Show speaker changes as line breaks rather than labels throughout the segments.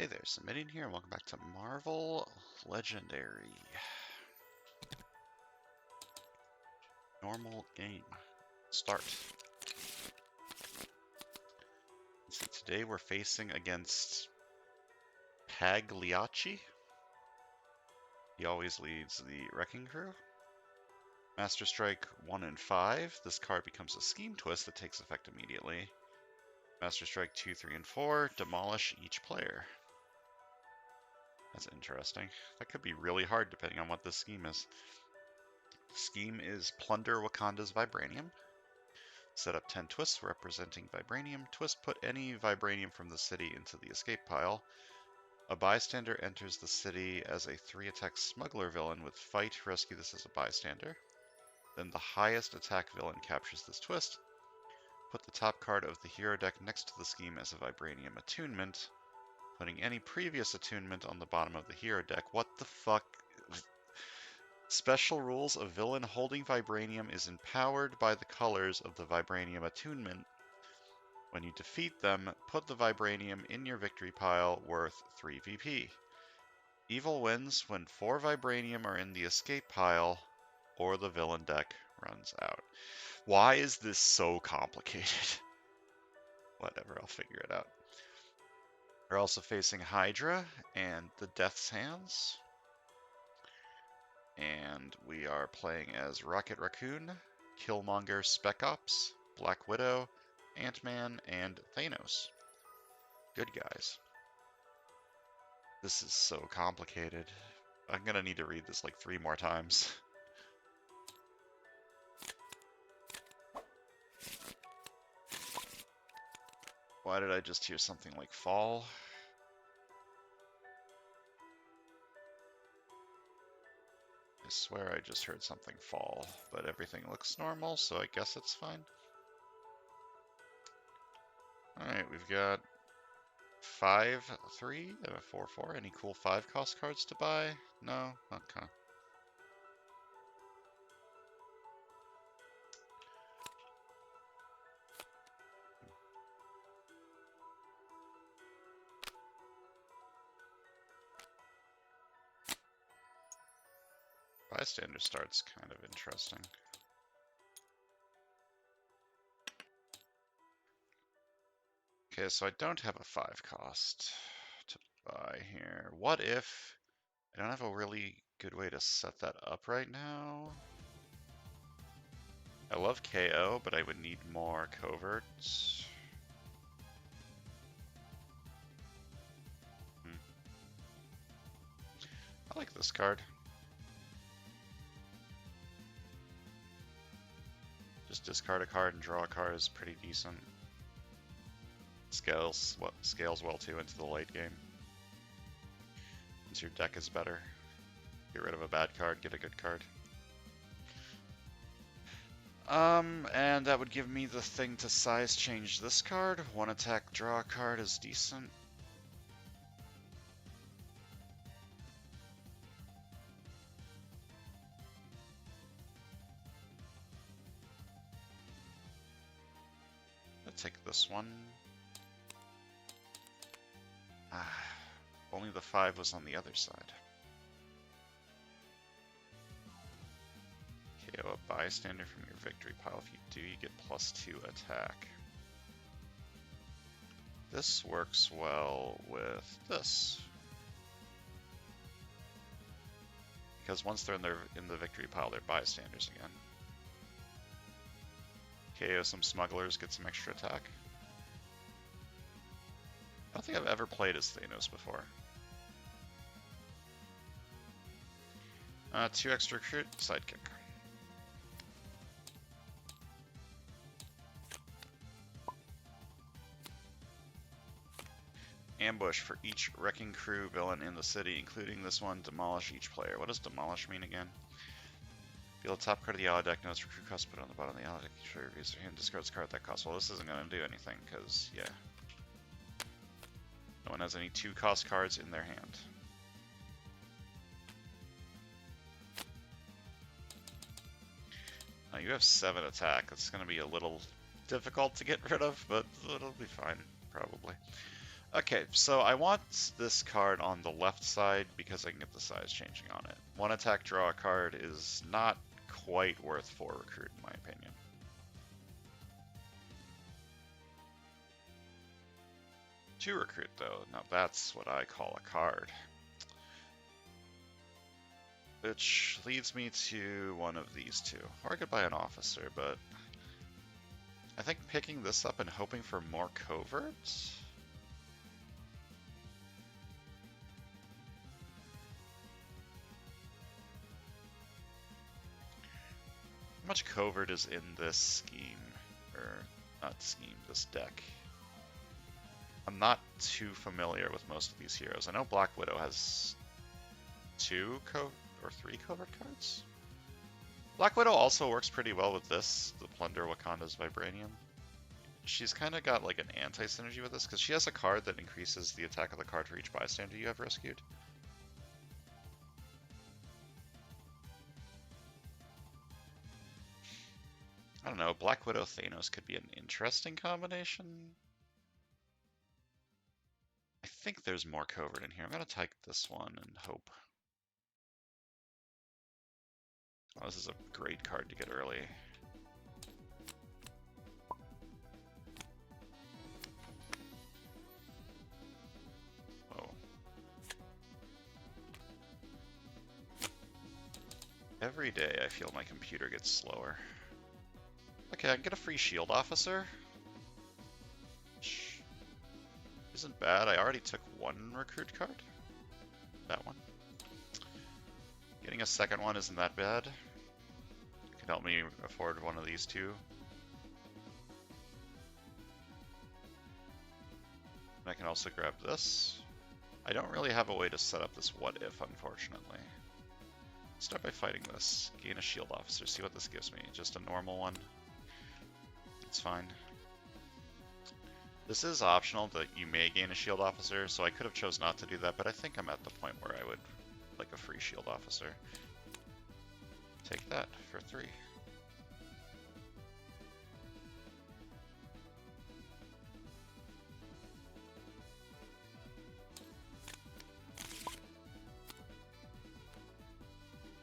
Hey there, Samitian here, and welcome back to Marvel Legendary. Normal game. Start. So today we're facing against Pagliacci. He always leads the Wrecking Crew. Master Strike 1 and 5. This card becomes a scheme twist that takes effect immediately. Master Strike 2, 3, and 4. Demolish each player. That's interesting. That could be really hard depending on what this scheme is. The scheme is Plunder Wakanda's Vibranium. Set up 10 twists representing Vibranium. Twist put any Vibranium from the city into the escape pile. A bystander enters the city as a 3-attack smuggler villain with fight. Rescue this as a bystander. Then the highest attack villain captures this twist. Put the top card of the hero deck next to the scheme as a Vibranium attunement. Putting any previous attunement on the bottom of the hero deck. What the fuck? Special rules: a villain holding Vibranium is empowered by the colors of the Vibranium attunement. When you defeat them, put the Vibranium in your victory pile worth 3 VP. Evil wins when 4 Vibranium are in the escape pile or the villain deck runs out. Why is this so complicated? Whatever, I'll figure it out. We're also facing Hydra and the Death's Hands. And we are playing as Rocket Raccoon, Killmonger, Spec Ops, Black Widow, Ant-Man, and Thanos. Good guys. This is so complicated. I'm gonna need to read this like 3 more times. Why did I just hear something like fall? I swear I just heard something fall, but everything looks normal, so I guess it's fine. Alright, we've got 5-3 and a 4-4. Any cool 5-cost cards to buy? No? Okay. Bystander start's kind of interesting. Okay, so I don't have a 5-cost to buy here. What if I don't have a really good way to set that up right now? I love KO, but I would need more coverts. I like this card. Just discard a card and draw a card is pretty decent. Scales well too into the late game. Once your deck is better, get rid of a bad card, get a good card. And that would give me the thing to size change this card. 1 attack, draw a card is decent. I'll take this one. Only the 5 was on the other side. KO a bystander from your victory pile. If you do, you get +2 attack. This works well with this. Because once they're in the victory pile, they're bystanders again. KO some smugglers, get some extra attack. I don't think I've ever played as Thanos before. 2 extra recruit, sidekick. Ambush for each Wrecking Crew villain in the city, including this one. Demolish each player. What does demolish mean again? Deal the top card of the ally deck, notes recruit cost, put it on the bottom of the ally deck. Each player reviews their hand, discards a card that costs. Well, this isn't going to do anything, because, yeah. No one has any 2-cost cards in their hand. Now you have 7 attack. It's going to be a little difficult to get rid of, but it'll be fine, probably. Okay, so I want this card on the left side because I can get the size changing on it. One attack, draw a card is not quite worth 4 recruit in my opinion. 2 recruit though, now that's what I call a card. Which leads me to one of these two. Or I could buy an officer, but I think picking this up and hoping for more coverts? How much covert is in this scheme? Or, not scheme, this deck? I'm not too familiar with most of these heroes. I know Black Widow has 2 or 3 covert cards? Black Widow also works pretty well with this, the Plunder Wakanda's Vibranium. She's kind of got like an anti-synergy with this, because she has a card that increases the attack of the card for each bystander you have rescued. I don't know, Black Widow Thanos could be an interesting combination. I think there's more covert in here. I'm going to take this one and hope. Oh, this is a great card to get early. Whoa. Every day I feel my computer gets slower. Okay, I can get a free shield officer. Which isn't bad. I already took 1 recruit card. That one. Getting a second one isn't that bad. Can help me afford one of these 2. I can also grab this. I don't really have a way to set up this what if, unfortunately. Start by fighting this. Gain a shield officer. See what this gives me. Just a normal one. It's fine. This is optional that you may gain a shield officer, so I could have chose not to do that, but I think I'm at the point where I would like a free shield officer. Take that for 3.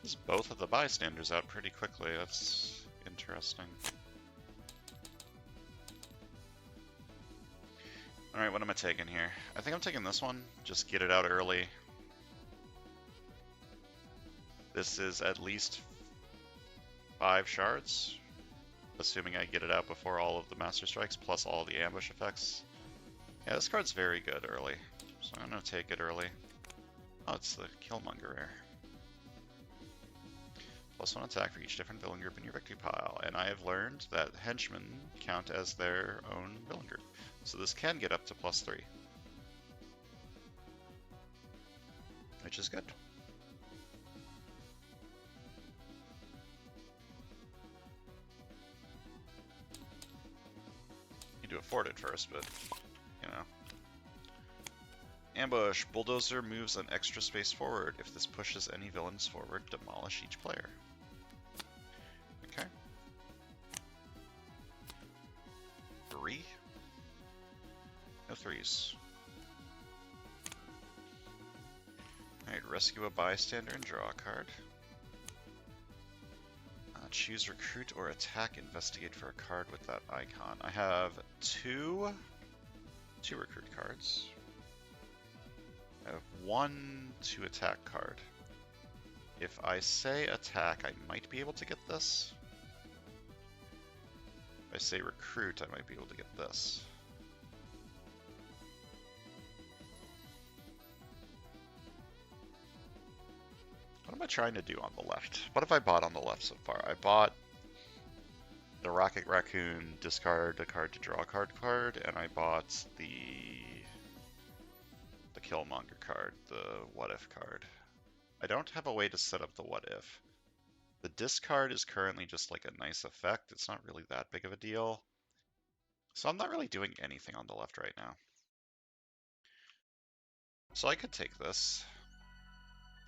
This is both of the bystanders out pretty quickly. That's interesting. Alright, what am I taking here? I think I'm taking this one. Just get it out early. This is at least 5 shards, assuming I get it out before all of the Master Strikes, plus all the ambush effects. Yeah, this card's very good early, so I'm going to take it early. Oh, it's the Killmonger rare. Plus 1 attack for each different villain group in your victory pile, and I have learned that henchmen count as their own villain group. So this can get up to plus 3. Which is good. Need to afford it first, but, you know. Ambush. Bulldozer moves an extra space forward. If this pushes any villains forward, demolish each player. Okay. 3? No 3s. Alright, rescue a bystander and draw a card. Choose recruit or attack, investigate for a card with that icon. I have two recruit cards. I have 1 to attack card. If I say attack, I might be able to get this. If I say recruit, I might be able to get this. What am I trying to do on the left? What have I bought on the left so far? I bought the Rocket Raccoon discard a card to draw a card, and I bought the Killmonger card, the What If card. I don't have a way to set up the What If. The discard is currently just like a nice effect. It's not really that big of a deal. So I'm not really doing anything on the left right now. So I could take this.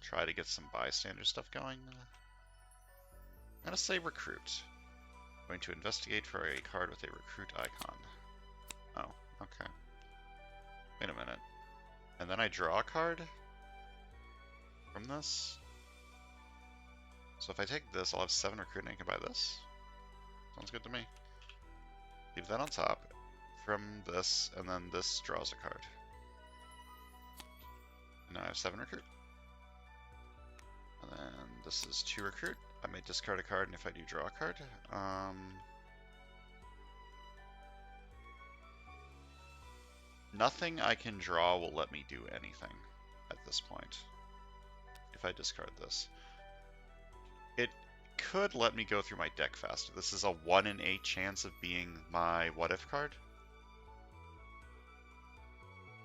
Try to get some bystander stuff going. I'm going to say recruit. I'm going to investigate for a card with a recruit icon. Oh, okay. Wait a minute. And then I draw a card from this? So if I take this, I'll have 7 recruit and I can buy this? Sounds good to me. Leave that on top from this, and then this draws a card. And now I have 7 recruit. And then this is 2 recruit. I may discard a card, and if I do, draw a card. Nothing I can draw will let me do anything at this point. If I discard this. It could let me go through my deck faster. This is a 1 in 8 chance of being my what if card,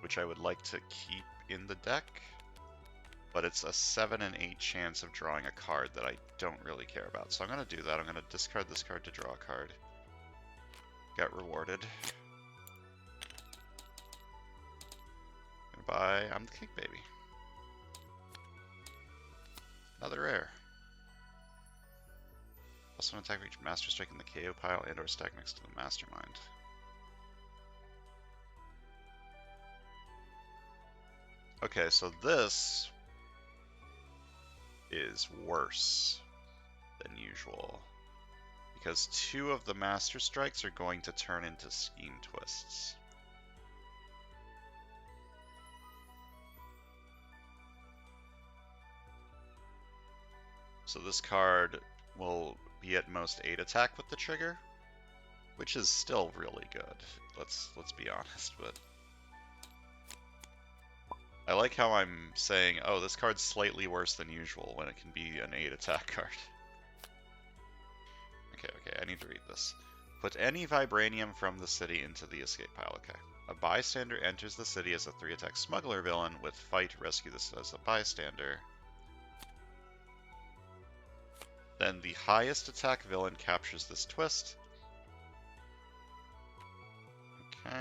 which I would like to keep in the deck, but it's a 7 in 8 chance of drawing a card that I don't really care about. So I'm going to do that. I'm going to discard this card to draw a card. Get rewarded. Gonna buy I'm the King Baby. Another rare. Also an attack for each Master Strike in the KO pile and or stack next to the Mastermind. Okay, so this is worse than usual, because 2 of the Master Strikes are going to turn into Scheme Twists. So this card will be at most 8 attack with the trigger, which is still really good. Let's be honest, but I like how I'm saying, oh, this card's slightly worse than usual when it can be an 8 attack card. Okay, I need to read this. Put any Vibranium from the city into the escape pile. Okay. A bystander enters the city as a 3 attack smuggler villain with fight, rescue this as a bystander. Then the highest attack villain captures this twist. Okay.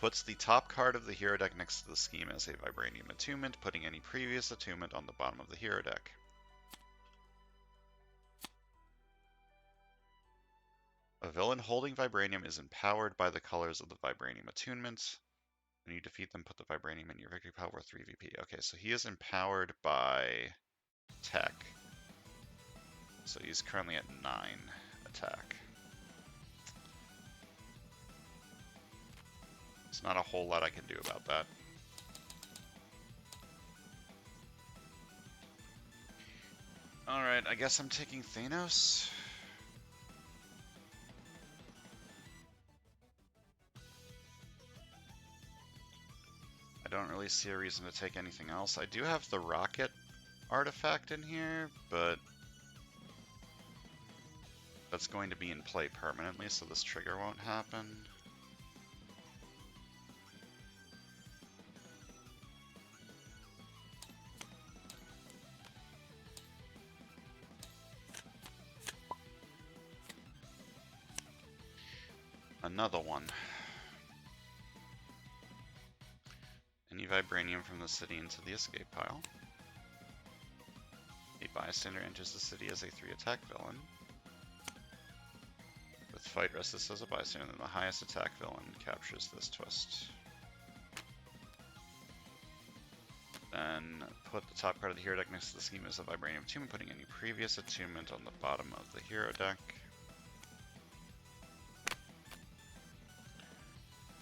Puts the top card of the hero deck next to the scheme as a Vibranium attunement, putting any previous attunement on the bottom of the hero deck. A villain holding Vibranium is empowered by the colors of the Vibranium attunement. When you defeat them, put the Vibranium in your victory pile worth 3 VP. Okay, so he is empowered by tech. So he's currently at 9 attack. There's not a whole lot I can do about that. Alright, I guess I'm taking Thanos. I don't really see a reason to take anything else. I do have the rocket artifact in here, but that's going to be in play permanently, so this trigger won't happen. Another one. Any Vibranium from the city into the escape pile. A bystander enters the city as a 3 attack villain. With fight resist as a bystander, then the highest attack villain captures this twist. Then put the top card of the hero deck next to the scheme as a Vibranium attunement, putting any previous attunement on the bottom of the hero deck.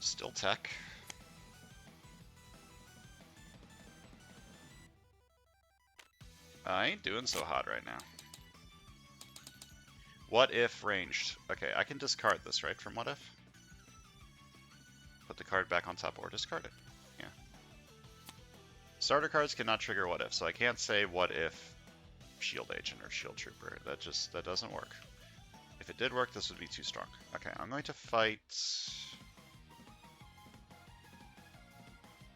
Still tech. I ain't doing so hot right now. What if ranged? Okay, I can discard this, right, from what if? Put the card back on top or discard it. Yeah. Starter cards cannot trigger what if, so I can't say what if Shield Agent or Shield Trooper. That doesn't work. If it did work, this would be too strong. Okay, I'm going to fight...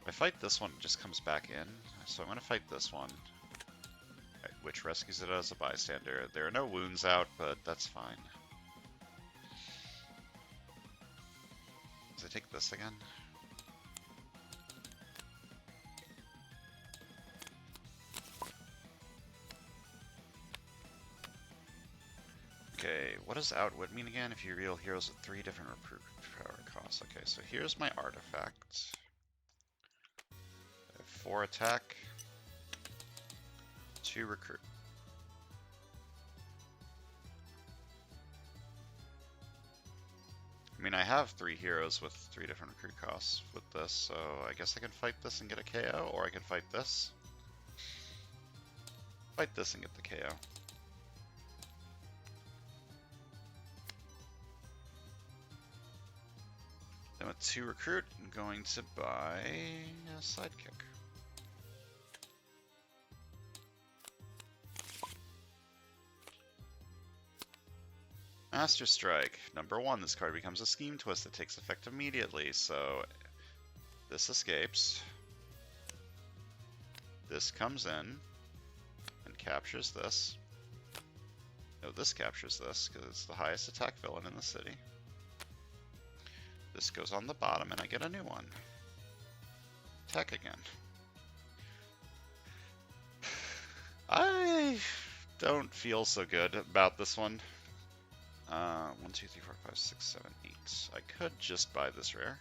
If I fight this one, it just comes back in. So I'm going to fight this one, which rescues it as a bystander. There are no wounds out, but that's fine. Does I take this again? Okay, what does outwit mean again? If you reveal heroes with 3 different recruit power costs. Okay, so here's my artifact. I have 4 attack, 2 recruit. I mean, I have 3 heroes with 3 different recruit costs with this, so I guess I can fight this and get a KO, or I can fight this. Fight this and get the KO. Then with 2 recruit, I'm going to buy a sidekick. Master Strike. Number 1, this card becomes a Scheme Twist that takes effect immediately, so this escapes. This comes in and captures this. No, this captures this because it's the highest attack villain in the city. This goes on the bottom and I get a new one. Attack again. I don't feel so good about this one. 1, 2, 3, 4, 5, 6, 7, 8. I could just buy this rare. I'm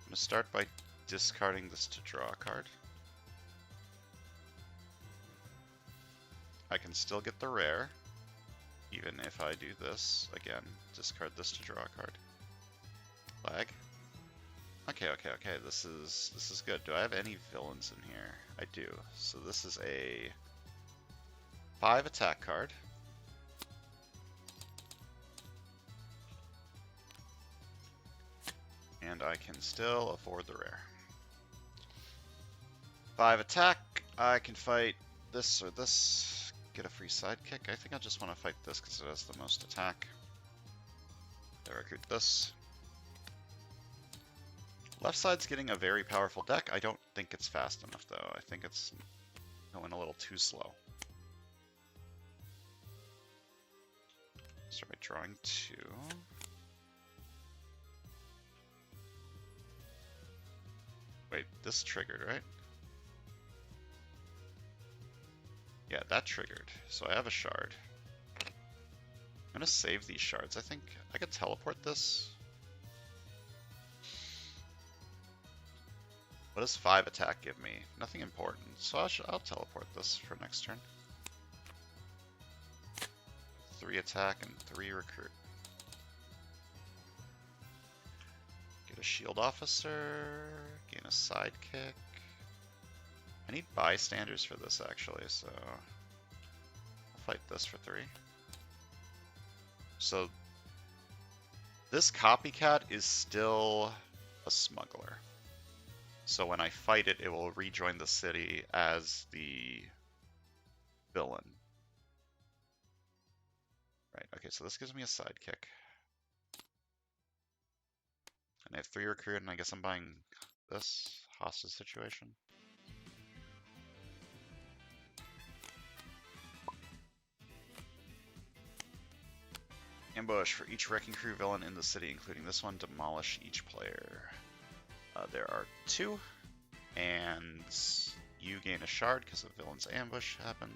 going to start by discarding this to draw a card. I can still get the rare, even if I do this. Again, discard this to draw a card. Flag. Okay, this is good. Do I have any villains in here? I do. So this is a 5 attack card. And I can still afford the rare. 5 attack. I can fight this or this. Get a free sidekick. I think I just want to fight this because it has the most attack. I recruit this. Left side's getting a very powerful deck. I don't think it's fast enough though. I think it's going a little too slow. Start by drawing 2. Wait, this triggered, right? Yeah, that triggered. So I have a shard. I'm gonna save these shards. I think I could teleport this. What does 5 attack give me? Nothing important. So I'll teleport this for next turn. 3 attack and 3 recruit. Get a shield officer. Gain a sidekick. I need bystanders for this actually, so I'll fight this for 3. So this copycat is still a smuggler. So when I fight it, it will rejoin the city as the villain. Right, okay, so this gives me a sidekick. And I have 3 recruit, and I guess I'm buying this hostage situation. Ambush. For each Wrecking Crew villain in the city, including this one, demolish each player. There are 2, and you gain a shard because the villain's ambush happened.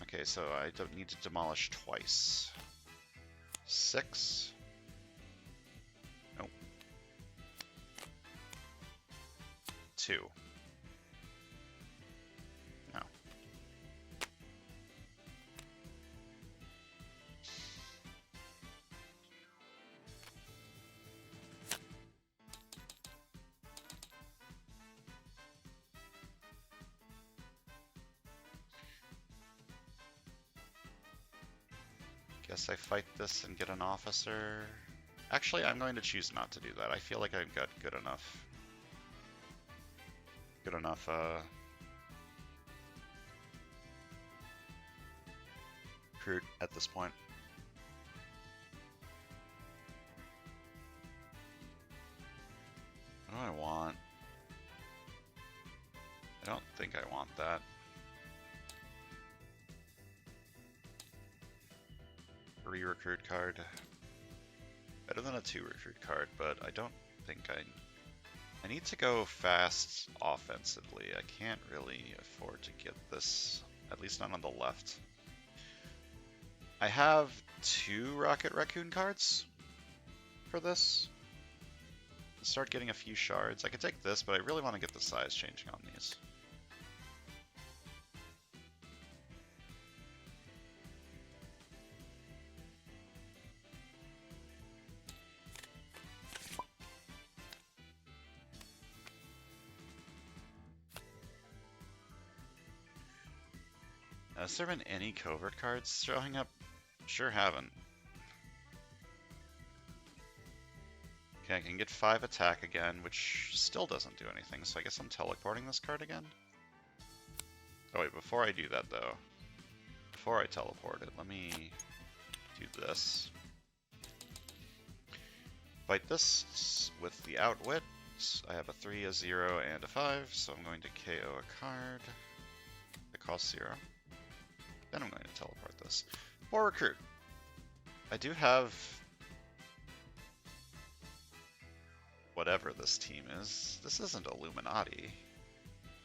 Okay, so I don't need to demolish twice. 6. Nope. 2. No. Guess I fight this and get an officer. Actually, I'm going to choose not to do that. I feel like I've got good enough recruit at this point. What do I want? I don't think I want that. 3 recruit card. Better than a 2 recruit card, but I don't think I need to go fast offensively. I can't really afford to get this, at least not on the left. I have 2 Rocket Raccoon cards for this. Start getting a few shards. I could take this, but I really want to get the size changing on these. Has there been any covert cards showing up? Sure haven't. Okay, I can get 5 attack again, which still doesn't do anything, so I guess I'm teleporting this card again? Oh wait, before I do that though, before I teleport it, let me do this. Fight this with the Outwit. I have a 3, a 0, and a 5, so I'm going to KO a card that costs 0. Then I'm going to teleport this. Or Recruit. I do have whatever this team is. This isn't Illuminati.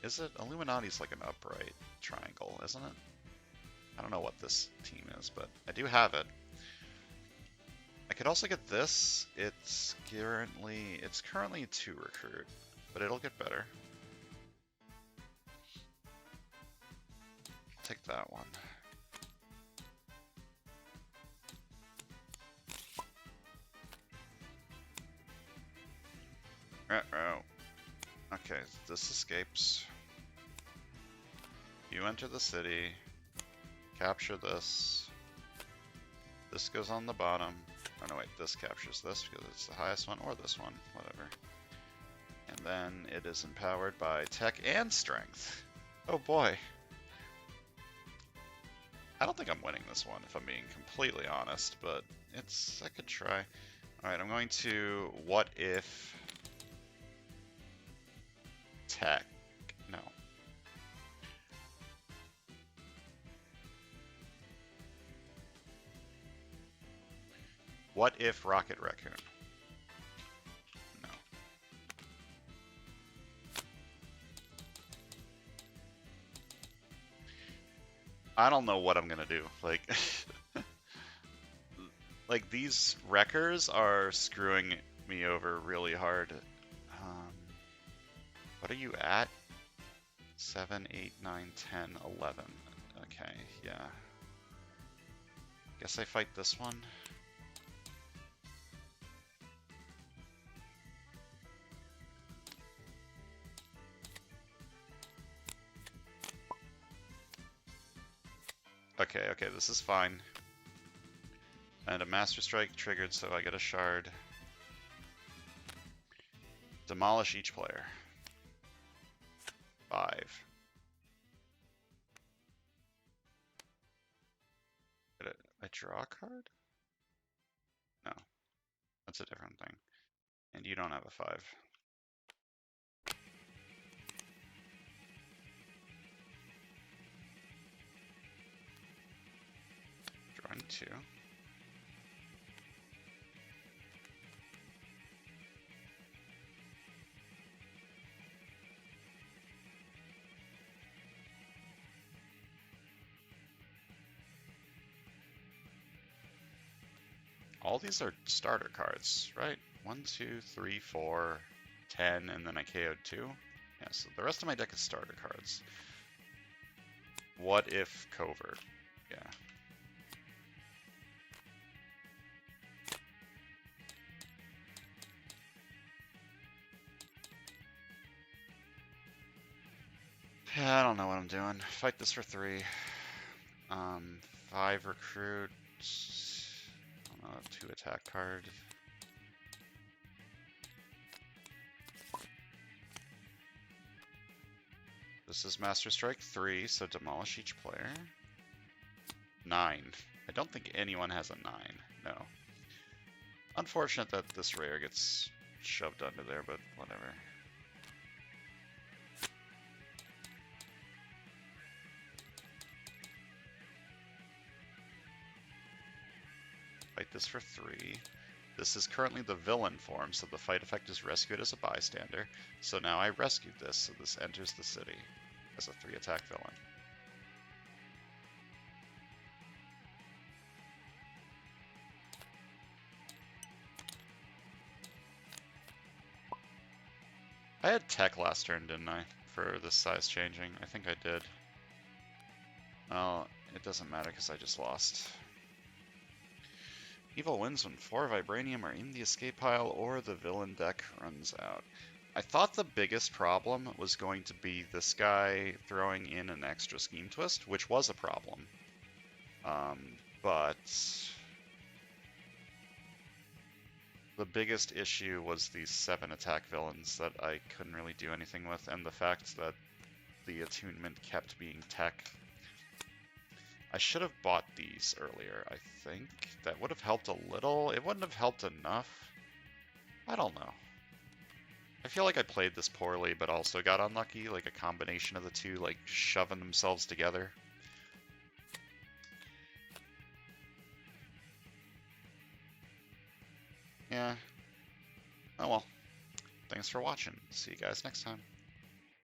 Is it? Illuminati's like an upright triangle, isn't it? I don't know what this team is, but I do have it. I could also get this. It's currently 2 Recruit, but it'll get better. Take that one. Okay, this escapes. You enter the city, capture this. This goes on the bottom. Oh no, wait, this captures this because it's the highest one, or this one, whatever. And then it is empowered by tech and strength. Oh boy. I don't think I'm winning this one, if I'm being completely honest, but I could try. Alright, I'm going to what if tech. No. What if Rocket Raccoon? No. I don't know what I'm gonna do. Like, like these wreckers are screwing me over really hard. What are you at? 7, 8, 9, 10, 11. Okay, yeah. Guess I fight this one. Okay, okay, this is fine. And a Master Strike triggered, so I get a shard. Demolish each player. 5. Did I draw a card? No. That's a different thing. And you don't have a 5. Drawing 2. All these are starter cards, right? 1, 2, 3, 4, 10, and then I KO'd 2. Yeah, so the rest of my deck is starter cards. What if Covert? Yeah. Yeah, I don't know what I'm doing. Fight this for 3. 5 recruit. I don't know, 2 attack card. This is Master Strike 3, so demolish each player. 9. I don't think anyone has a 9. No. Unfortunate that this rare gets shoved under there, but whatever. Fight this for 3. This is currently the villain form, so the fight effect is rescued as a bystander. So now I rescued this, so this enters the city as a 3 attack villain. I had tech last turn, didn't I? For this size changing. I think I did. Well, it doesn't matter because I just lost. Evil wins when 4 Vibranium are in the escape pile or the villain deck runs out. I thought the biggest problem was going to be this guy throwing in an extra Scheme Twist, which was a problem. But the biggest issue was these 7 attack villains that I couldn't really do anything with, and the fact that the attunement kept being tech. I should have bought these earlier, I think. That would have helped a little. It wouldn't have helped enough. I don't know. I feel like I played this poorly, but also got unlucky, like a combination of the two, like shoving themselves together. Yeah. Oh well. Thanks for watching. See you guys next time.